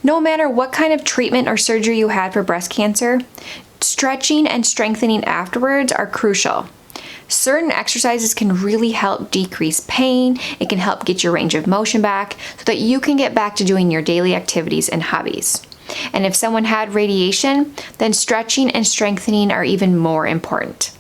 No matter what kind of treatment or surgery you had for breast cancer, stretching and strengthening afterwards are crucial. Certain exercises can really help decrease pain. It can help get your range of motion back so that you can get back to doing your daily activities and hobbies. And if someone had radiation, then stretching and strengthening are even more important.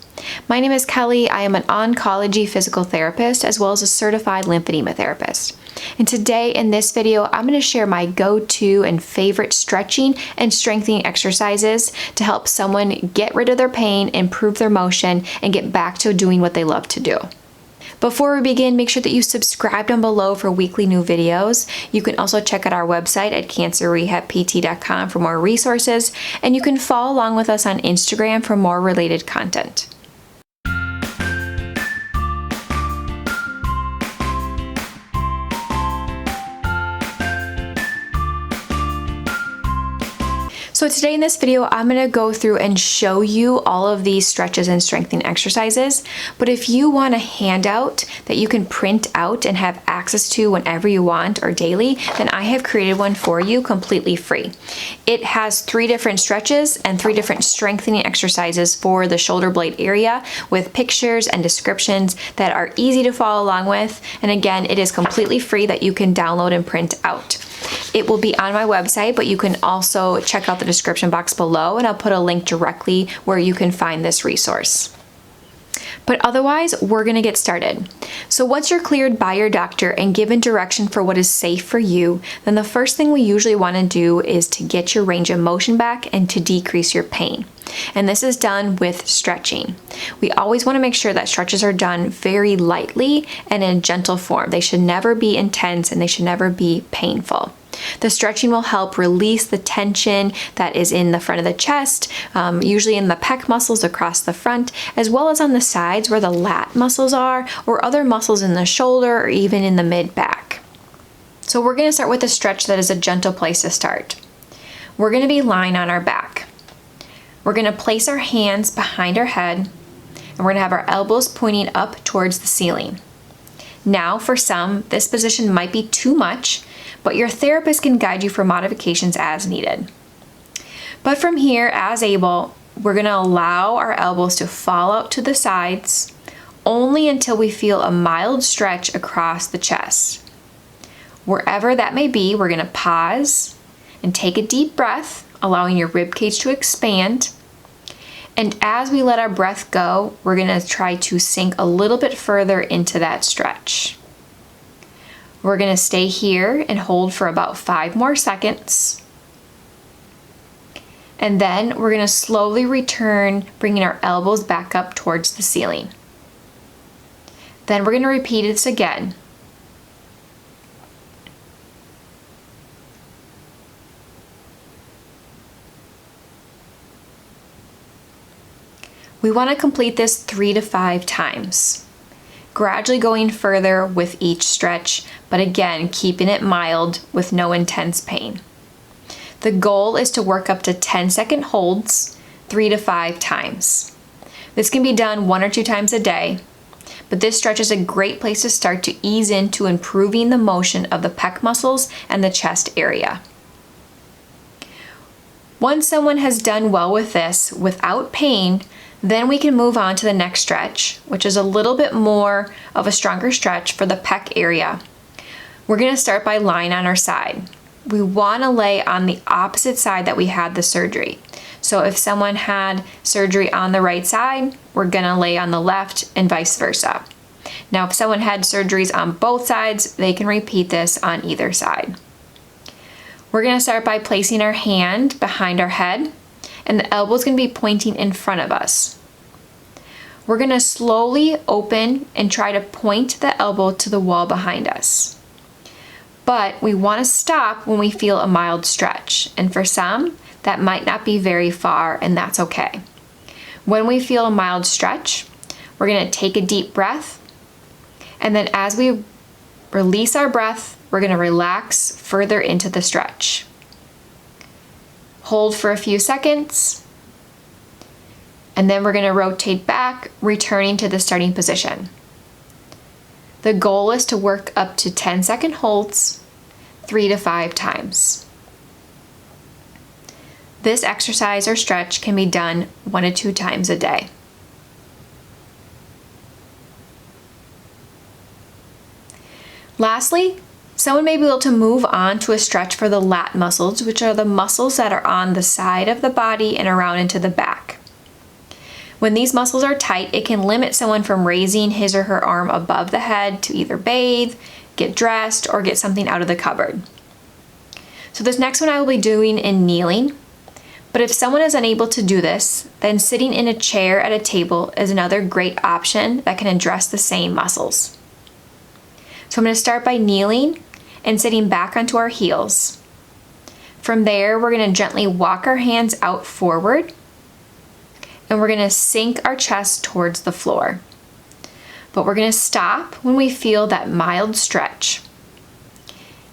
My name is Kelly. I am an oncology physical therapist as well as a certified lymphedema therapist. And today in this video, I'm going to share my go-to and favorite stretching and strengthening exercises to help someone get rid of their pain, improve their motion, and get back to doing what they love to do. Before we begin, make sure that you subscribe down below for weekly new videos. You can also check out our website at cancerrehabpt.com for more resources, and you can follow along with us on Instagram for more related content. So today in this video, I'm going to go through and show you all of these stretches and strengthening exercises. But if you want a handout that you can print out and have access to whenever you want or daily, then I have created one for you completely free. It has 3 different stretches and 3 different strengthening exercises for the shoulder blade area with pictures and descriptions that are easy to follow along with. And again, it is completely free that you can download and print out. It will be on my website, but you can also check out the description box below, and I'll put a link directly where you can find this resource. But otherwise, we're going to get started. So once you're cleared by your doctor and given direction for what is safe for you, then the first thing we usually want to do is to get your range of motion back and to decrease your pain. And this is done with stretching. We always want to make sure that stretches are done very lightly and in gentle form. They should never be intense and they should never be painful. The stretching will help release the tension that is in the front of the chest, usually in the pec muscles across the front, as well as on the sides where the lat muscles are, or other muscles in the shoulder, or even in the mid-back. So we're going to start with a stretch that is a gentle place to start. We're going to be lying on our back. We're going to place our hands behind our head, and we're going to have our elbows pointing up towards the ceiling. Now, for some, this position might be too much, but your therapist can guide you for modifications as needed. But from here, as able, we're going to allow our elbows to fall out to the sides only until we feel a mild stretch across the chest. Wherever that may be, we're going to pause and take a deep breath, allowing your rib cage to expand. And as we let our breath go, we're going to try to sink a little bit further into that stretch. We're going to stay here and hold for about 5 more seconds. And then we're going to slowly return, bringing our elbows back up towards the ceiling. Then we're going to repeat this again. We want to complete this 3 to 5 times, gradually going further with each stretch, but again, keeping it mild with no intense pain. The goal is to work up to 10-second holds 3 to 5 times. This can be done 1 or 2 times a day, but this stretch is a great place to start to ease into improving the motion of the pec muscles and the chest area. Once someone has done well with this without pain, then we can move on to the next stretch, which is a little bit more of a stronger stretch for the pec area. We're going to start by lying on our side. We want to lay on the opposite side that we had the surgery. So if someone had surgery on the right side, we're going to lay on the left and vice versa. Now, if someone had surgeries on both sides, they can repeat this on either side. We're going to start by placing our hand behind our head, and the elbow is going to be pointing in front of us. We're going to slowly open and try to point the elbow to the wall behind us. But we want to stop when we feel a mild stretch, and for some, that might not be very far, and that's okay. When we feel a mild stretch, we're going to take a deep breath, and then as we release our breath, we're going to relax further into the stretch. Hold for a few seconds, and then we're going to rotate back, returning to the starting position. The goal is to work up to 10-second holds 3 to 5 times. This exercise or stretch can be done 1 to 2 times a day. Lastly, someone may be able to move on to a stretch for the lat muscles, which are the muscles that are on the side of the body and around into the back. When these muscles are tight, it can limit someone from raising his or her arm above the head to either bathe, get dressed, or get something out of the cupboard. So this next one I will be doing in kneeling, but if someone is unable to do this, then sitting in a chair at a table is another great option that can address the same muscles. So I'm going to start by kneeling and sitting back onto our heels. From there, we're going to gently walk our hands out forward, and we're going to sink our chest towards the floor. But we're going to stop when we feel that mild stretch.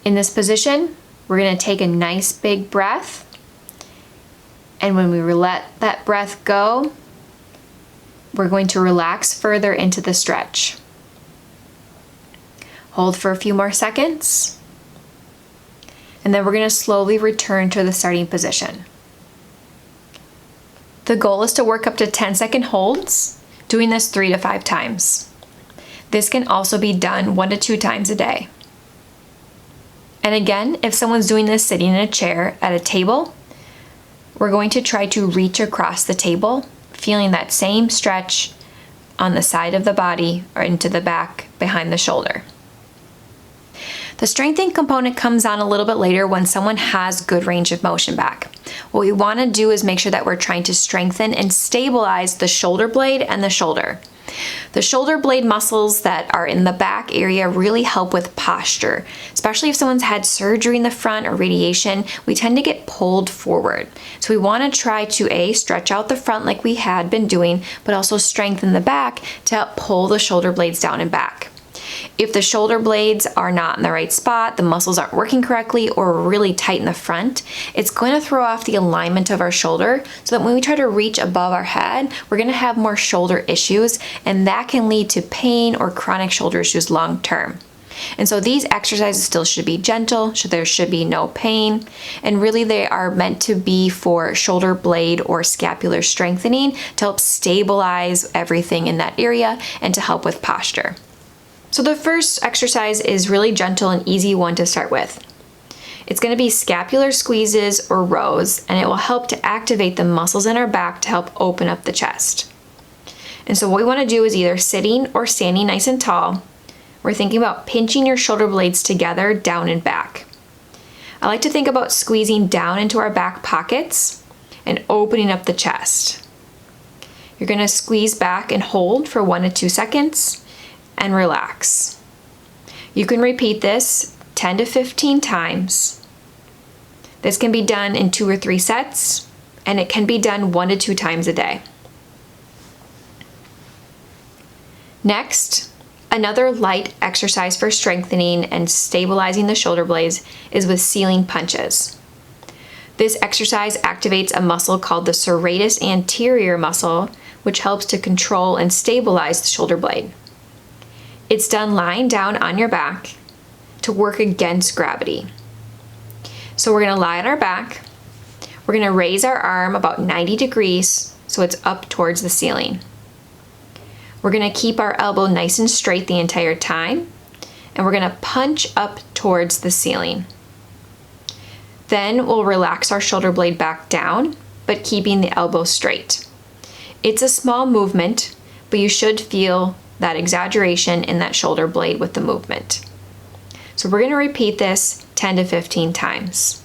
In this position, we're going to take a nice big breath, and when we let that breath go, we're going to relax further into the stretch. Hold for a few more seconds, and then we're going to slowly return to the starting position. The goal is to work up to 10-second holds, doing this 3 to 5 times. This can also be done 1 to 2 times a day. And again, if someone's doing this sitting in a chair at a table, we're going to try to reach across the table, feeling that same stretch on the side of the body or into the back behind the shoulder. The strengthening component comes on a little bit later when someone has good range of motion back. What we want to do is make sure that we're trying to strengthen and stabilize the shoulder blade and the shoulder. The shoulder blade muscles that are in the back area really help with posture, especially if someone's had surgery in the front or radiation. We tend to get pulled forward. So we want to try to stretch out the front like we had been doing, but also strengthen the back to help pull the shoulder blades down and back. If the shoulder blades are not in the right spot, the muscles aren't working correctly, or really tight in the front, it's going to throw off the alignment of our shoulder, so that when we try to reach above our head, we're going to have more shoulder issues, and that can lead to pain or chronic shoulder issues long term. And so these exercises still should be gentle, there should be no pain, and really they are meant to be for shoulder blade or scapular strengthening to help stabilize everything in that area and to help with posture. So the first exercise is really gentle and easy one to start with. It's going to be scapular squeezes or rows, and it will help to activate the muscles in our back to help open up the chest. And so what we want to do is either sitting or standing nice and tall. We're thinking about pinching your shoulder blades together down and back. I like to think about squeezing down into our back pockets and opening up the chest. You're going to squeeze back and hold for 1 to 2 seconds. And relax. You can repeat this 10 to 15 times. This can be done in 2 or 3 sets, and it can be done 1 to 2 times a day. Next, another light exercise for strengthening and stabilizing the shoulder blades is with ceiling punches. This exercise activates a muscle called the serratus anterior muscle, which helps to control and stabilize the shoulder blade. It's done lying down on your back to work against gravity. So we're going to lie on our back. We're going to raise our arm about 90 degrees so it's up towards the ceiling. We're going to keep our elbow nice and straight the entire time, and we're going to punch up towards the ceiling. Then we'll relax our shoulder blade back down, but keeping the elbow straight. It's a small movement, but you should feel that exaggeration in that shoulder blade with the movement. So we're going to repeat this 10 to 15 times.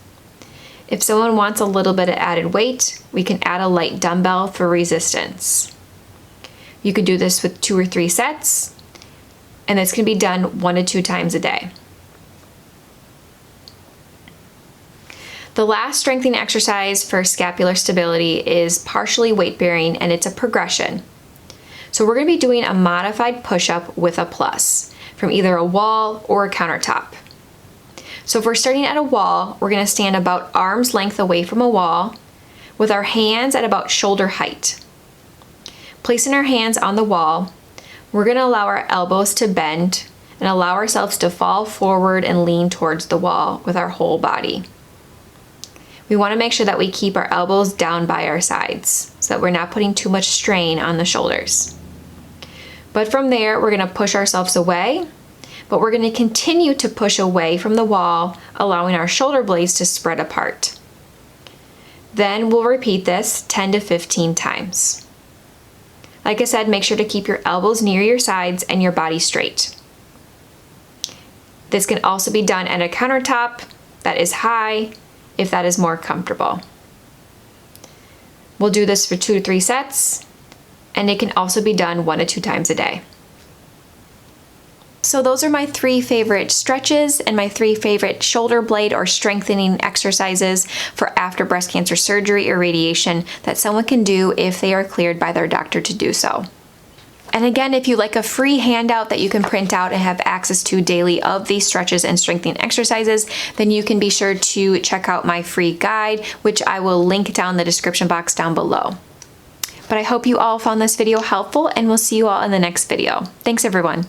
If someone wants a little bit of added weight, we can add a light dumbbell for resistance. You could do this with 2 or 3 sets, and this can be done 1 to 2 times a day. The last strengthening exercise for scapular stability is partially weight bearing, and it's a progression. So we're going to be doing a modified push-up with a plus from either a wall or a countertop. So if we're starting at a wall, we're going to stand about arm's length away from a wall with our hands at about shoulder height. Placing our hands on the wall, we're going to allow our elbows to bend and allow ourselves to fall forward and lean towards the wall with our whole body. We want to make sure that we keep our elbows down by our sides so that we're not putting too much strain on the shoulders. But from there, we're going to push ourselves away, but we're going to continue to push away from the wall, allowing our shoulder blades to spread apart. Then we'll repeat this 10 to 15 times. Like I said, make sure to keep your elbows near your sides and your body straight. This can also be done at a countertop that is high, if that is more comfortable. We'll do this for 2 to 3 sets, and it can also be done 1 to 2 times a day. So those are my 3 favorite stretches and my 3 favorite shoulder blade or strengthening exercises for after breast cancer surgery or radiation that someone can do if they are cleared by their doctor to do so. And again, if you like a free handout that you can print out and have access to daily of these stretches and strengthening exercises, then you can be sure to check out my free guide, which I will link down in the description box down below. But I hope you all found this video helpful, and we'll see you all in the next video. Thanks, everyone.